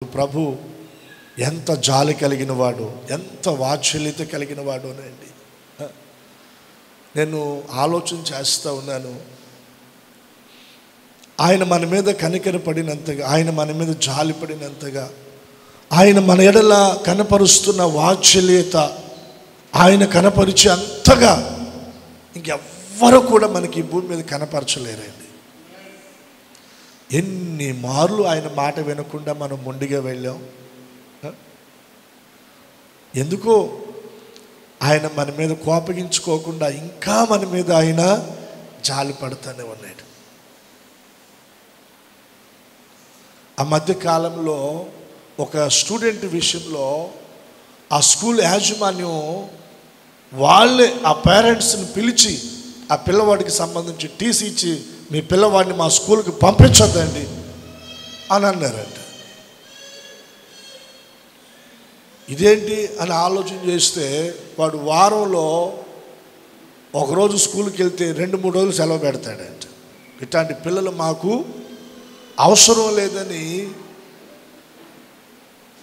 ప్రభు ఎంత జాలి కలిగిన వాడు, ఎంత వాత్సల్యత కలిగిన వాడు అనండి. నేను ఆలోచన చేస్తూ ఉన్నాను, ఆయన మన మీద కనికరపడినంతగా, ఆయన మన మీద జాలి పడినంతగా, ఆయన మన ఎడల కనపరుస్తున్న వాత్సల్యత ఆయన కనపరిచే అంతగా ఇంకెవ్వరు కూడా మనకి ఈ భూమి మీద కనపరచలేరండి. ఎన్ని మార్లు ఆయన మాట వినకుండా మనం మొండిగా వెళ్ళాం. ఎందుకో ఆయన మన మీద కోపగించుకోకుండా ఇంకా మన మీద ఆయన జాలి పడుతూనే ఉన్నాడు. ఆ మధ్య కాలంలో ఒక స్టూడెంట్ విషయంలో ఆ స్కూల్ యాజమాన్యం వాళ్ళే ఆ పేరెంట్స్ని పిలిచి ఆ పిల్లవాడికి సంబంధించి టీసీ ఇచ్చి, మీ పిల్లవాడిని మా స్కూల్కి పంపించొద్దండి అని అన్నారంట. ఇదేంటి అని ఆలోచన చేస్తే, వాడు వారంలో ఒకరోజు స్కూల్కి వెళ్తే 2-3 రోజులు సెలవు పెడతాడంట. ఇట్లాంటి పిల్లలు మాకు అవసరం లేదని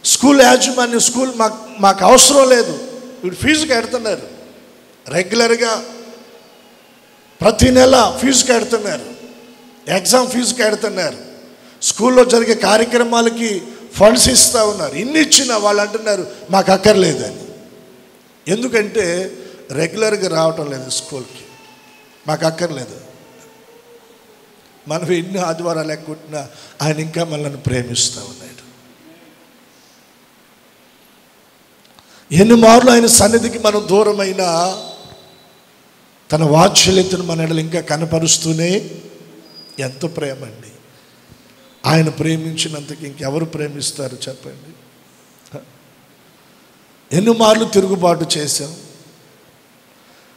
స్కూల్ యాజమాన్యం, స్కూల్ మాకు అవసరం లేదు, వీడు ఫీజు కడుతున్నారు, రెగ్యులర్గా ప్రతి నెల ఫీజు కడుతున్నారు, ఎగ్జామ్ ఫీజు కడుతున్నారు, స్కూల్లో జరిగే కార్యక్రమాలకి ఫండ్స్ ఇస్తూ ఉన్నారు. ఇన్ని ఇచ్చినా వాళ్ళు అంటున్నారు మాకు అక్కర్లేదని. ఎందుకంటే రెగ్యులర్గా రావటం లేదు స్కూల్కి, మాకు అక్కర్లేదు. మనం ఎన్ని ఆదివారాలు ఎక్కుంటున్నా ఆయన ఇంకా మనల్ని ప్రేమిస్తూ ఉన్నాడు. ఎన్ని మార్లు ఆయన సన్నిధికి మనం దూరమైనా తన వాత్సల్యతను మన ఎడల ఇంకా కనపరుస్తూనే, ఎంతో ప్రేమ అండి. ఆయన ప్రేమించినంతకి ఇంకెవరు ప్రేమిస్తారు చెప్పండి. ఎన్ని మార్లు తిరుగుబాటు చేశాం,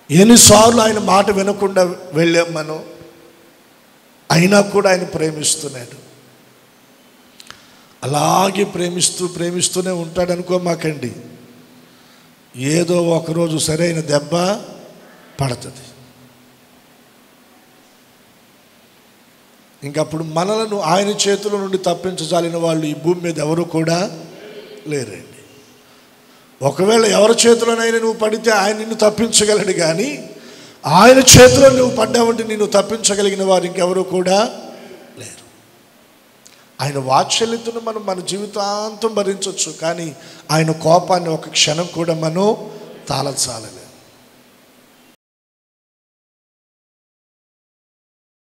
ఎన్నిసార్లు ఆయన మాట వినకుండా వెళ్ళాం మనం, అయినా కూడా ఆయన ప్రేమిస్తున్నాడు. అలాగే ప్రేమిస్తూనే ఉంటాడు అనుకోమాకండి. ఏదో ఒకరోజు సరైన దెబ్బ పడుతుంది. ఇంకప్పుడు మనలను ఆయన చేతుల నుండి తప్పించజాలిన వాళ్ళు ఈ భూమి మీద ఎవరు కూడా లేరండి. ఒకవేళ ఎవరి చేతిలోనైనా నువ్వు పడితే ఆయన నిన్ను తప్పించగలడు, కానీ ఆయన చేతిలో నువ్వు పడ్డావంటే నిన్ను తప్పించగలిగిన వారు ఇంకెవరు కూడా లేరు. ఆయన వాత్సల్యతను మనం మన జీవితాంతం భరించవచ్చు, కానీ ఆయన కోపాన్ని ఒక క్షణం కూడా మనం తాళచాలని.